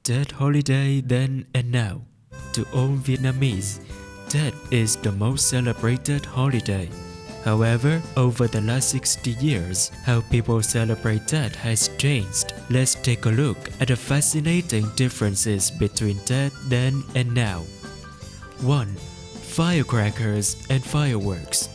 Tet holiday then and now. To all Vietnamese, Tet is the most celebrated holiday. However, over the last 60 years, how people celebrate Tet has changed. Let's take a look at the fascinating differences between Tet then and now. 1. Firecrackers and fireworks.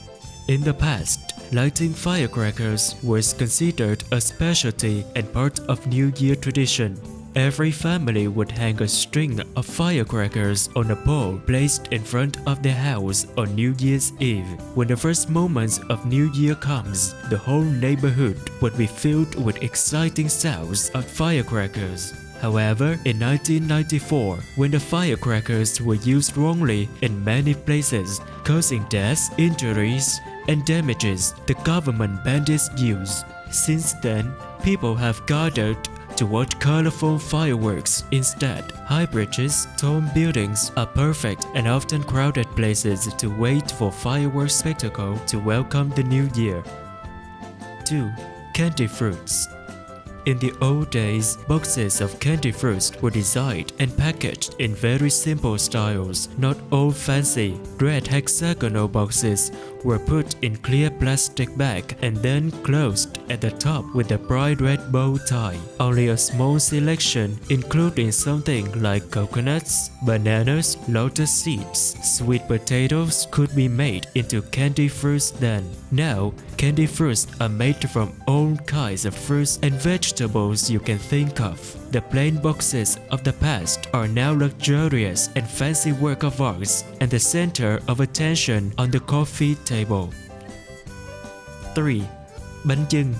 In the past, lighting firecrackers was considered a specialty and part of New Year tradition. Every family would hang a string of firecrackers on a pole placed in front of their house on New Year's Eve. When the first moments of New Year comes, the whole neighborhood would be filled with exciting sounds of firecrackers. However, in 1994, when the firecrackers were used wrongly in many places, causing deaths, injuries, and damages, the government banned its use. Since then, people have gathered to watch colorful fireworks instead. High bridges, tall buildings are perfect and often crowded places to wait for fireworks spectacle to welcome the new year. 2. Candy fruits. In the old days, boxes of candy fruits were designed and packaged in very simple styles, not all fancy. Red hexagonal boxes were put in clear plastic bag and then closed at the top with a bright red bow tie. Only a small selection, including something like coconuts, bananas, lotus seeds, sweet potatoes, could be made into candy fruits then. Now, candy fruits are made from all kinds of fruits and vegetables you can think of. The plain boxes of the past are now luxurious and fancy work of art and the center of attention on the coffee table. 3. Banjing.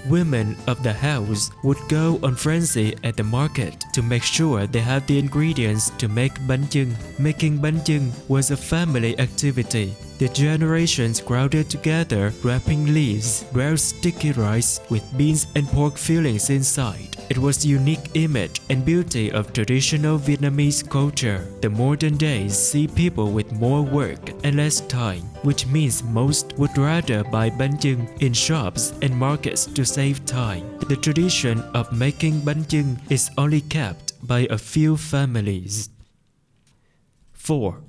Women of the house would go on frenzy at the market to make sure they have the ingredients to make banjing. Making banjing was a family activity. The generations crowded together, wrapping leaves, ground sticky rice with beans and pork fillings inside. It was the unique image and beauty of traditional Vietnamese culture. The modern days see people with more work and less time, which means most would rather buy banjing in shops and markets to save time. The tradition of making banjing is only kept by a few families. 4.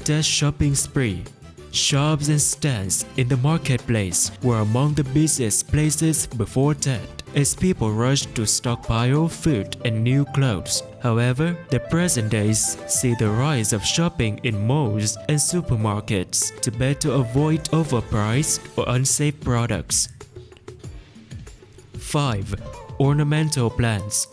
Tet shopping spree. Shops and stands in the marketplace were among the busiest places before Tet, as people rushed to stockpile food and new clothes. However, the present days see the rise of shopping in malls and supermarkets to better avoid overpriced or unsafe products. 5. Ornamental plants.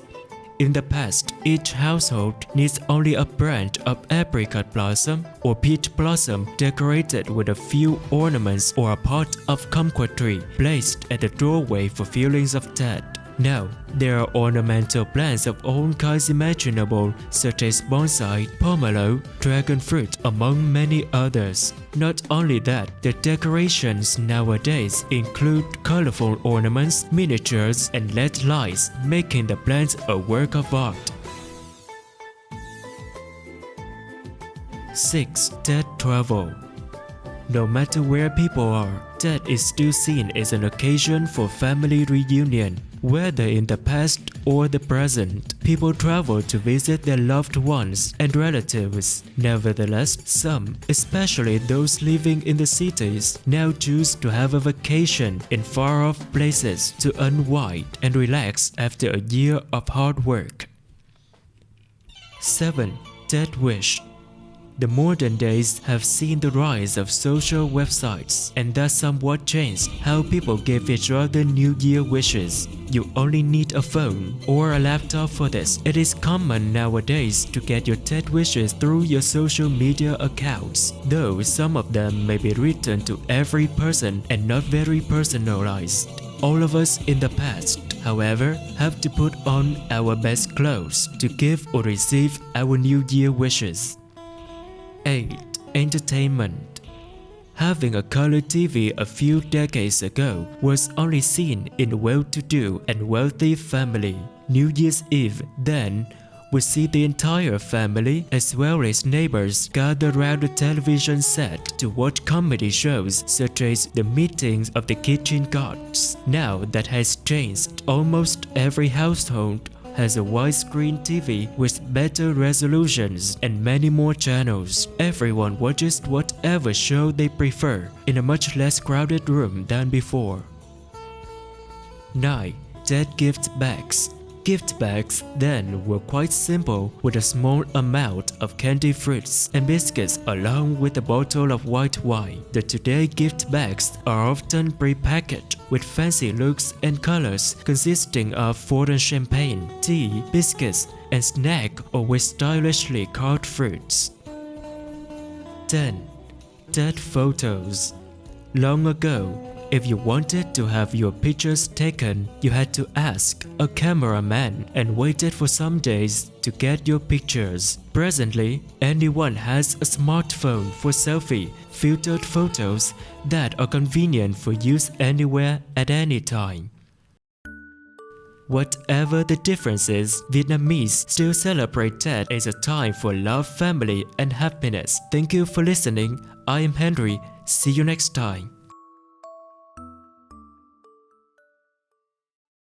In the past, each household needs only a branch of apricot blossom or peach blossom decorated with a few ornaments or a pot of kumquat tree placed at the doorway for feelings of Tet. Now, there are ornamental plants of all kinds imaginable, such as bonsai, pomelo, dragon fruit, among many others. Not only that, the decorations nowadays include colorful ornaments, miniatures, and LED lights, making the plants a work of art. 6. Tet travel. No matter where people are, Tet is still seen as an occasion for family reunion. Whether in the past or the present, people travel to visit their loved ones and relatives. Nevertheless, some, especially those living in the cities, now choose to have a vacation in far-off places to unwind and relax after a year of hard work. 7. Tet wish. The modern days have seen the rise of social websites, and that somewhat changed how people give each other New Year wishes. You only need a phone or a laptop for this. It is common nowadays to get your Tet wishes through your social media accounts, though some of them may be written to every person and not very personalized. All of us in the past, however, have to put on our best clothes to give or receive our New Year wishes. 8. Entertainment. Having a color TV a few decades ago was only seen in well-to-do and wealthy family. New Year's Eve, then, would see the entire family as well as neighbors gather around the television set to watch comedy shows such as The Meetings of the Kitchen Gods. Now that has changed. Almost every household has a widescreen TV with better resolutions and many more channels. Everyone watches whatever show they prefer in a much less crowded room than before. 9. Ted gift bags. Gift bags then were quite simple, with a small amount of candy fruits and biscuits along with a bottle of white wine. The today gift bags are often pre-packaged with fancy looks and colors, consisting of foreign champagne, tea, biscuits, and snack or with stylishly carved fruits. 10. Ted photos. Long ago, if you wanted to have your pictures taken, you had to ask a cameraman and waited for some days to get your pictures. Presently, anyone has a smartphone for selfie, filtered photos that are convenient for use anywhere at any time. Whatever the difference is, Vietnamese still celebrate Tet as a time for love, family, and happiness. Thank you for listening. I am Henry. See you next time.